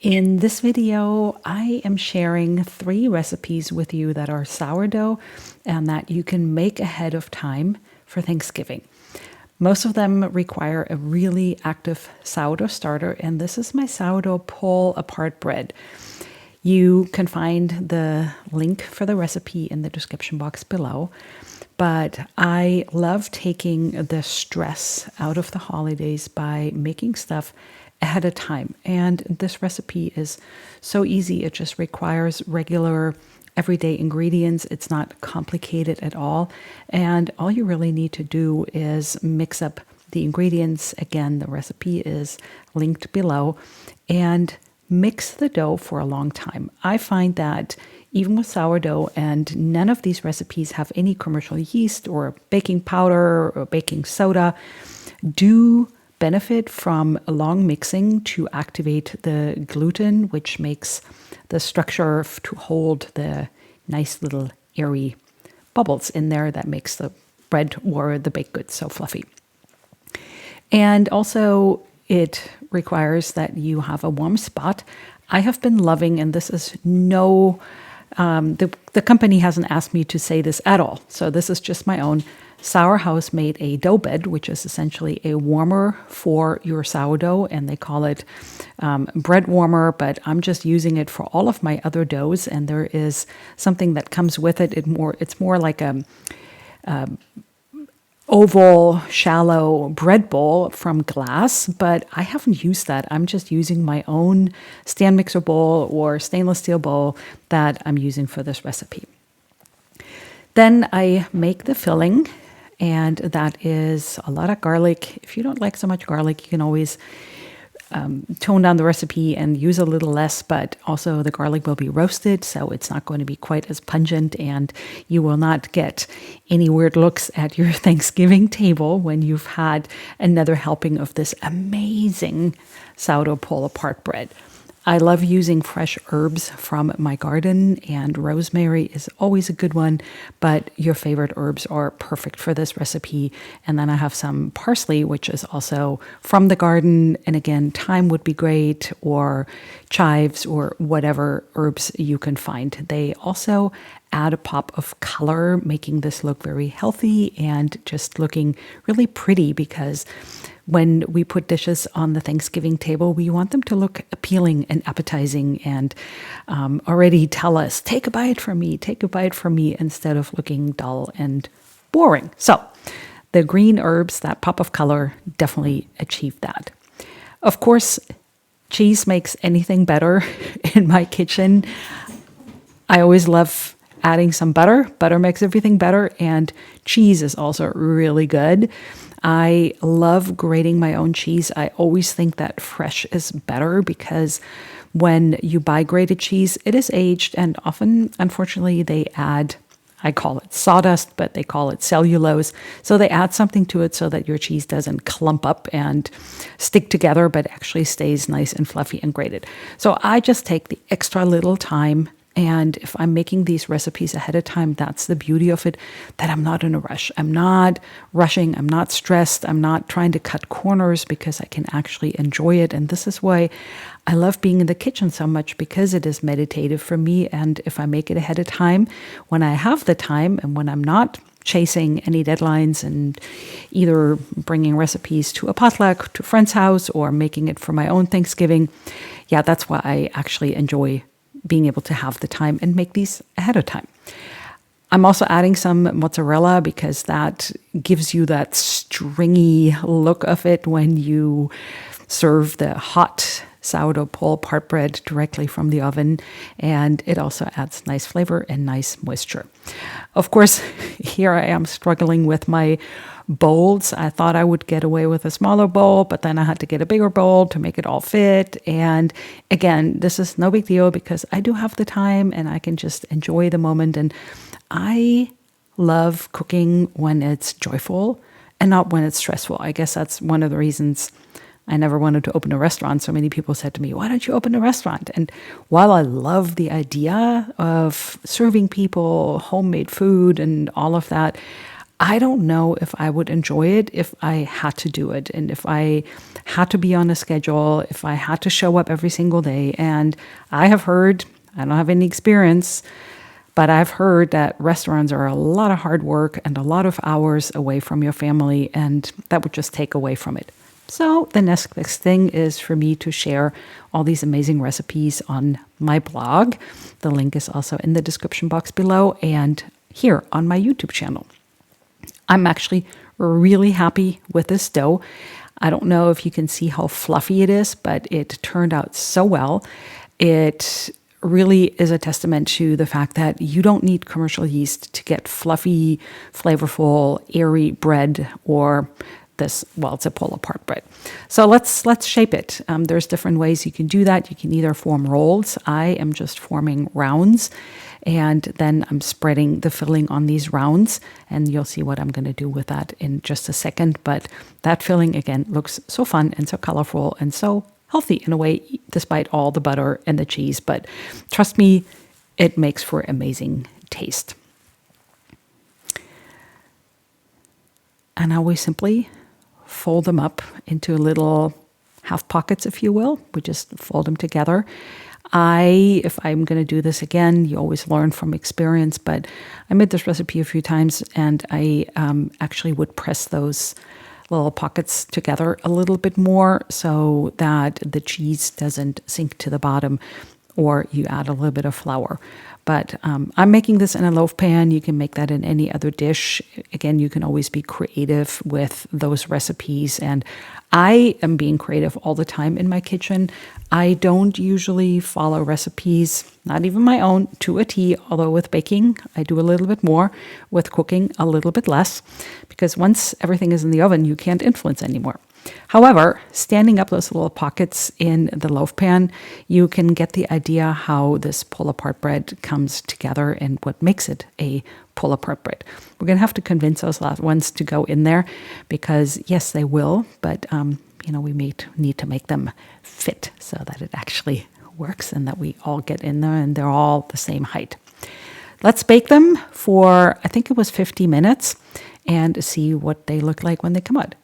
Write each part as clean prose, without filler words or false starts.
In this video, I am sharing 3 recipes with you that are sourdough and that you can make ahead of time for Thanksgiving. Most of them require a really active sourdough starter, and this is my sourdough pull-apart bread. You can find the link for the recipe in the description box below. But I love taking the stress out of the holidays by making stuff ahead of time. And this recipe is so easy. It just requires regular everyday ingredients. It's not complicated at all. And all you really need to do is mix up the ingredients. Again, the recipe is linked below. And mix the dough for a long time. I find that even with sourdough, and none of these recipes have any commercial yeast or baking powder or baking soda, do benefit from long mixing to activate the gluten, which makes the structure to hold the nice little airy bubbles in there that makes the bread or the baked goods so fluffy. And also, it requires that you have a warm spot. I have been loving, and this is the company hasn't asked me to say this at all. So this is just my own. Sour House made a dough bed, which is essentially a warmer for your sourdough, and they call it bread warmer, but I'm just using it for all of my other doughs, and there is something that comes with it. It's more like a oval, shallow bread bowl from glass, but I haven't used that. I'm just using my own stand mixer bowl or stainless steel bowl that I'm using for this recipe. Then I make the filling, and that is a lot of garlic. If you don't like so much garlic, you can always tone down the recipe and use a little less, but also the garlic will be roasted, so it's not going to be quite as pungent, and you will not get any weird looks at your Thanksgiving table when you've had another helping of this amazing sourdough pull-apart bread. I love using fresh herbs from my garden, and rosemary is always a good one, but your favorite herbs are perfect for this recipe. And then I have some parsley, which is also from the garden. And again, thyme would be great, or chives, or whatever herbs you can find. They also add a pop of color, making this look very healthy and just looking really pretty, because when we put dishes on the Thanksgiving table, we want them to look appealing and appetizing and already tell us, take a bite from me, instead of looking dull and boring. So the green herbs, that pop of color, definitely achieve that. Of course, cheese makes anything better in my kitchen. I always love adding some butter. Butter makes everything better, and cheese is also really good. I love grating my own cheese. I always think that fresh is better, because when you buy grated cheese, it is aged, and often, unfortunately, they add, I call it sawdust, but they call it cellulose. So they add something to it so that your cheese doesn't clump up and stick together, but actually stays nice and fluffy and grated. So I just take the extra little time. And if I'm making these recipes ahead of time, that's the beauty of it, that I'm not in a rush. I'm not rushing. I'm not stressed. I'm not trying to cut corners, because I can actually enjoy it. And this is why I love being in the kitchen so much, because it is meditative for me. And if I make it ahead of time, when I have the time and when I'm not chasing any deadlines and either bringing recipes to a potluck, to a friend's house, or making it for my own Thanksgiving, yeah, that's why I actually enjoy being able to have the time and make these ahead of time. I'm also adding some mozzarella, because that gives you that stringy look of it when you serve the hot sourdough pull-apart bread directly from the oven, and it also adds nice flavor and nice moisture. Of course, here I am struggling with my bowls. I thought I would get away with a smaller bowl, but then I had to get a bigger bowl to make it all fit. And again, this is no big deal, because I do have the time and I can just enjoy the moment. And I love cooking when it's joyful and not when it's stressful. I guess that's one of the reasons I never wanted to open a restaurant. So many people said to me, why don't you open a restaurant? And while I love the idea of serving people homemade food and all of that, I don't know if I would enjoy it if I had to do it and if I had to be on a schedule, if I had to show up every single day. And I have heard, I don't have any experience, but I've heard that restaurants are a lot of hard work and a lot of hours away from your family, and that would just take away from it. So the next best thing is for me to share all these amazing recipes on my blog. The link is also in the description box below and here on my YouTube channel. I'm actually really happy with this dough. I don't know if you can see how fluffy it is, but it turned out so well. It really is a testament to the fact that you don't need commercial yeast to get fluffy, flavorful, airy bread or this, well, it's a pull-apart bread. So let's shape it. There's different ways you can do that. You can either form rolls. I am just forming rounds, and then I'm spreading the filling on these rounds, and you'll see what I'm going to do with that in just a second. But that filling, again, looks so fun and so colorful and so healthy in a way, despite all the butter and the cheese. But trust me, it makes for amazing taste. And now we simply fold them up into little half pockets, if you will. We just fold them together. If I'm going to do this again, you always learn from experience, but I made this recipe a few times, and I actually would press those little pockets together a little bit more so that the cheese doesn't sink to the bottom, or you add a little bit of flour. But I'm making this in a loaf pan. You can make that in any other dish. Again, you can always be creative with those recipes. And I am being creative all the time in my kitchen. I don't usually follow recipes, not even my own, to a T, although with baking, I do a little bit more, with cooking, a little bit less, because once everything is in the oven, you can't influence anymore. However, standing up those little pockets in the loaf pan, you can get the idea how this pull-apart bread comes together and what makes it a pull-apart bread. We're going to have to convince those last ones to go in there because, yes, they will, but we may need to make them fit so that it actually works and that we all get in there and they're all the same height. Let's bake them for, I think it was 50 minutes, and see what they look like when they come out.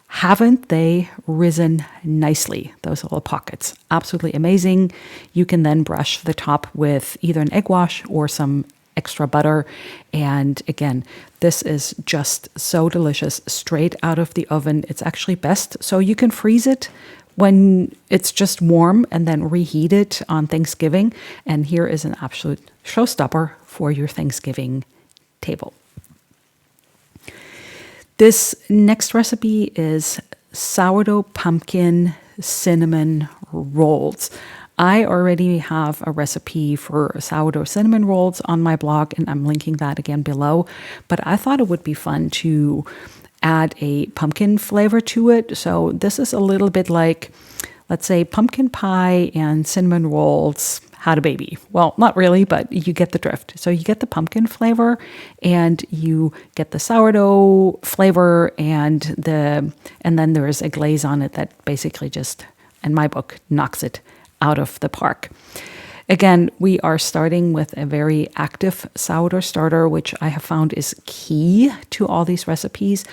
Haven't they risen nicely, those little pockets? Absolutely amazing. You can then brush the top with either an egg wash or some extra butter. And again, this is just so delicious, straight out of the oven. It's actually best, so you can freeze it when it's just warm and then reheat it on Thanksgiving. And here is an absolute showstopper for your Thanksgiving table. This next recipe is sourdough pumpkin cinnamon rolls. I already have a recipe for sourdough cinnamon rolls on my blog, and I'm linking that again below. But I thought it would be fun to add a pumpkin flavor to it. So this is a little bit like, let's say, pumpkin pie and cinnamon rolls had a baby. Well, not really, but you get the drift. So you get the pumpkin flavor and you get the sourdough flavor and then there's a glaze on it that basically just, in my book, knocks it out of the park. Again, we are starting with a very active sourdough starter, which I have found is key to all these recipes.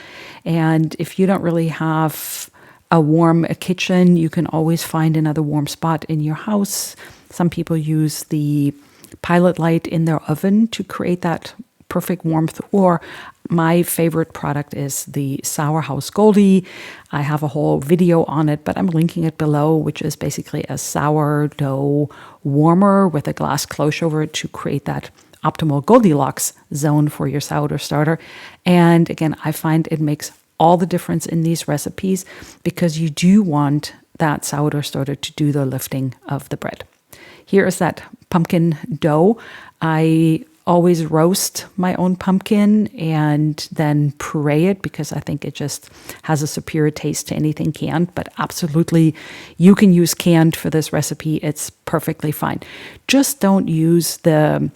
And if you don't really have a warm kitchen, you can always find another warm spot in your house. Some people use the pilot light in their oven to create that perfect warmth, or my favorite product is the Sour House Goldie. I have a whole video on it, but I'm linking it below, which is basically a sourdough warmer with a glass cloche over it to create that optimal Goldilocks zone for your sourdough starter. And again, I find it makes all the difference in these recipes because you do want that sourdough starter to do the lifting of the bread. Here is that pumpkin dough. I always roast my own pumpkin and then puree it because I think it just has a superior taste to anything canned. But absolutely, you can use canned for this recipe. It's perfectly fine. Just don't use the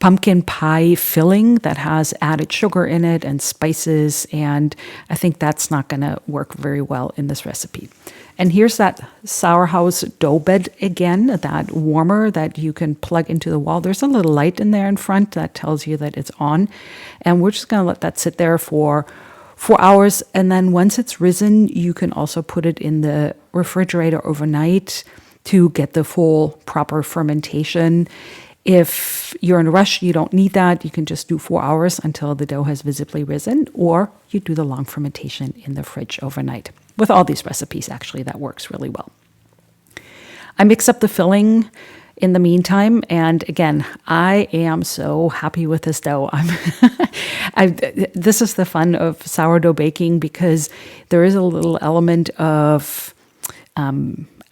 pumpkin pie filling that has added sugar in it and spices, and I think that's not going to work very well in this recipe. And here's that Sour House dough bed again, that warmer that you can plug into the wall. There's a little light in there in front that tells you that it's on. And we're just going to let that sit there for 4 hours. And then once it's risen, you can also put it in the refrigerator overnight to get the full proper fermentation. If you're in a rush, you don't need that. You can just do 4 hours until the dough has visibly risen, or you do the long fermentation in the fridge overnight. With all these recipes, actually, that works really well. I mix up the filling in the meantime, and again, I am so happy with this dough. This is the fun of sourdough baking, because there is a little element of, I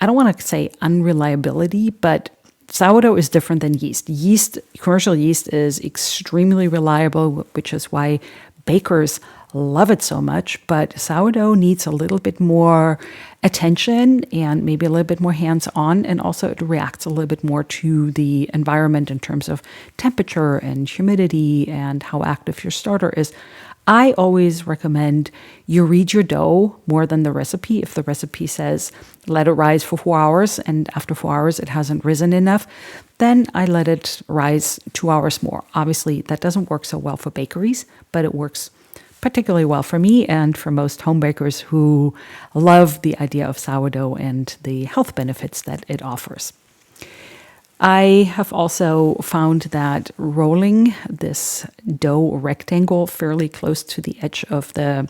don't want to say unreliability, but sourdough is different than yeast. Commercial yeast is extremely reliable, which is why bakers love it so much, but sourdough needs a little bit more attention and maybe a little bit more hands-on, and also it reacts a little bit more to the environment in terms of temperature and humidity and how active your starter is. I always recommend you read your dough more than the recipe. If the recipe says let it rise for 4 hours and after 4 hours it hasn't risen enough, then I let it rise 2 hours more. Obviously, that doesn't work so well for bakeries, but it works particularly well for me and for most home bakers who love the idea of sourdough and the health benefits that it offers. I have also found that rolling this dough rectangle fairly close to the edge of the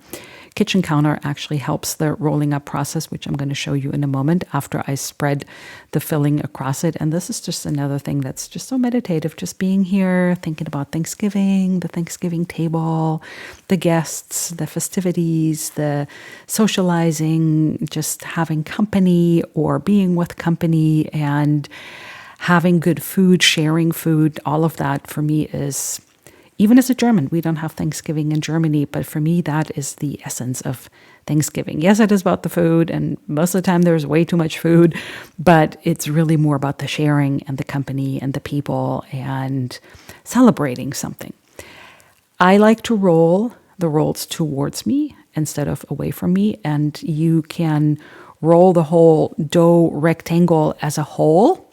kitchen counter actually helps the rolling up process, which I'm going to show you in a moment after I spread the filling across it. And this is just another thing that's just so meditative, just being here, thinking about Thanksgiving, the Thanksgiving table, the guests, the festivities, the socializing, just having company or being with company and having good food, sharing food. All of that for me is, even as a German, we don't have Thanksgiving in Germany, but for me, that is the essence of Thanksgiving. Yes, it is about the food, and most of the time there's way too much food, but it's really more about the sharing and the company and the people and celebrating something. I like to roll the rolls towards me instead of away from me, and you can roll the whole dough rectangle as a whole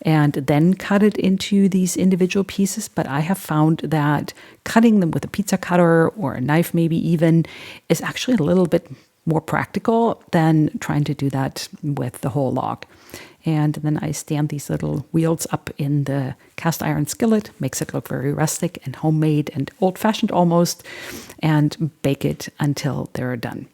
and then cut it into these individual pieces. But I have found that cutting them with a pizza cutter or a knife maybe even is actually a little bit more practical than trying to do that with the whole log. And then I stand these little wheels up in the cast iron skillet, makes it look very rustic and homemade and old-fashioned almost, and bake it until they're done.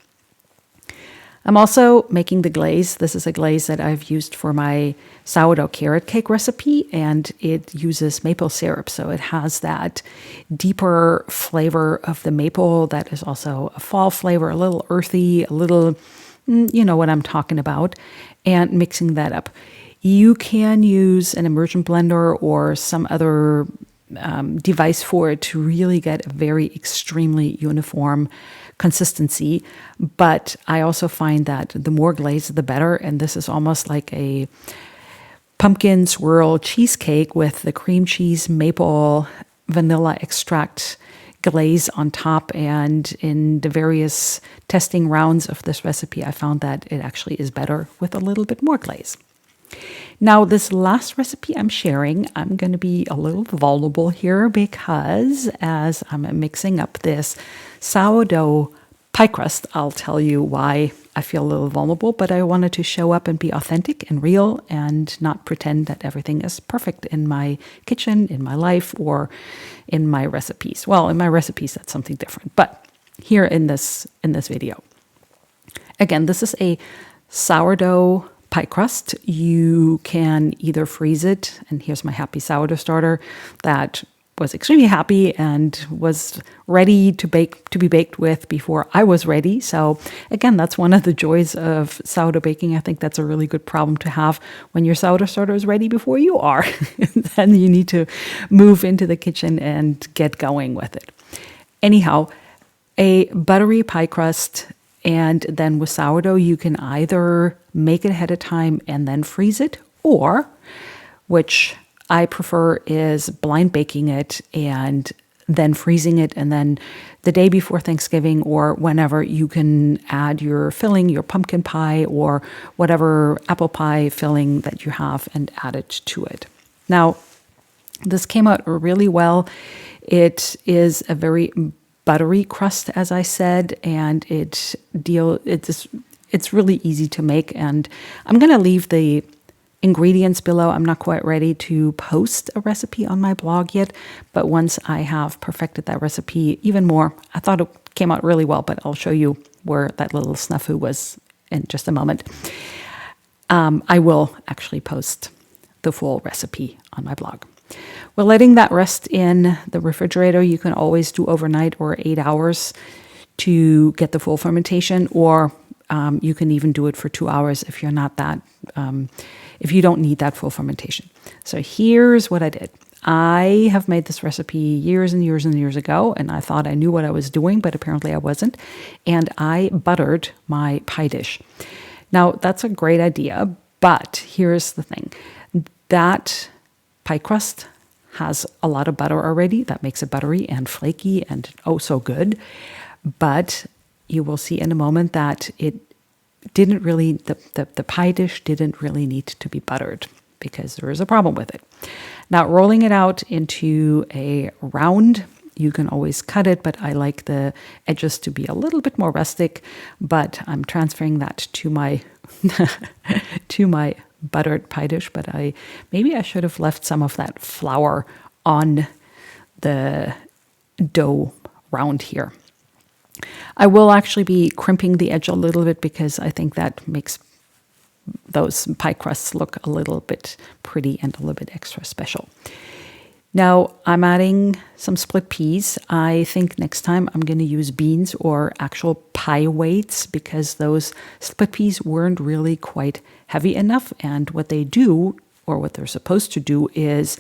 I'm also making the glaze. This is a glaze that I've used for my sourdough carrot cake recipe, and it uses maple syrup. So it has that deeper flavor of the maple that is also a fall flavor, a little earthy, a little, you know what I'm talking about, and mixing that up. You can use an immersion blender or some other device for it to really get a very extremely uniform consistency, but I also find that the more glaze, the better, and this is almost like a pumpkin swirl cheesecake with the cream cheese, maple, vanilla extract glaze on top, and in the various testing rounds of this recipe, I found that it actually is better with a little bit more glaze. Now, this last recipe I'm sharing, I'm going to be a little vulnerable here because as I'm mixing up this sourdough pie crust, I'll tell you why I feel a little vulnerable, but I wanted to show up and be authentic and real and not pretend that everything is perfect in my kitchen, in my life, or in my recipes. Well, in my recipes, that's something different, but here in this video. Again, this is a sourdough pie crust. You can either freeze it, and here's my happy sourdough starter that was extremely happy and was ready to be baked with before I was ready. So again, that's one of the joys of sourdough baking. I think that's a really good problem to have when your sourdough starter is ready before you are. Then you need to move into the kitchen and get going with it. Anyhow, a buttery pie crust. And then with sourdough, you can either make it ahead of time and then freeze it, or, which I prefer is blind baking it and then freezing it, and then the day before Thanksgiving or whenever you can add your filling, your pumpkin pie or whatever apple pie filling that you have, and add it to it. Now, this came out really well. It is a very buttery crust, as I said, and it's really easy to make. And I'm going to leave the ingredients below. I'm not quite ready to post a recipe on my blog yet, but once I have perfected that recipe even more, I thought it came out really well, but I'll show you where that little snafu was in just a moment. I will actually post the full recipe on my blog. We're letting that rest in the refrigerator. You can always do overnight or 8 hours to get the full fermentation, or you can even do it for 2 hours if you're not that, if you don't need that full fermentation. So here's what I did. I have made this recipe years and years and years ago, and I thought I knew what I was doing, but apparently I wasn't. And I buttered my pie dish. Now, that's a great idea, but here's the thing. That pie crust has a lot of butter already. That makes it buttery and flaky and oh so good. But you will see in a moment that it didn't really, the pie dish didn't really need to be buttered because there is a problem with it. Now, rolling it out into a round, you can always cut it, but I like the edges to be a little bit more rustic, but I'm transferring that to my to my buttered pie dish, but maybe I should have left some of that flour on the dough round here. I will actually be crimping the edge a little bit because I think that makes those pie crusts look a little bit pretty and a little bit extra special. Now I'm adding some split peas. I think next time I'm going to use beans or actual pie weights because those split peas weren't really quite heavy enough. And what they do, or what they're supposed to do, is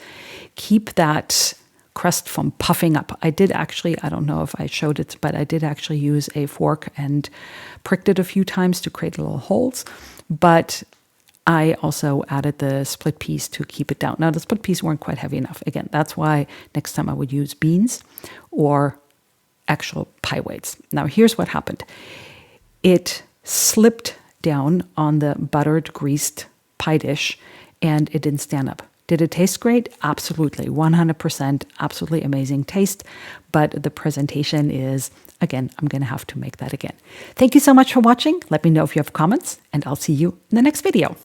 keep that crust from puffing up. I did actually, I don't know if I showed it, but I did actually use a fork and pricked it a few times to create little holes. But I also added the split peas to keep it down. Now, the split peas weren't quite heavy enough. Again, that's why next time I would use beans or actual pie weights. Now, here's what happened. It slipped down on the buttered, greased pie dish, and it didn't stand up. Did it taste great? Absolutely. 100%. Absolutely amazing taste. But the presentation is, again, I'm going to have to make that again. Thank you so much for watching. Let me know if you have comments, and I'll see you in the next video.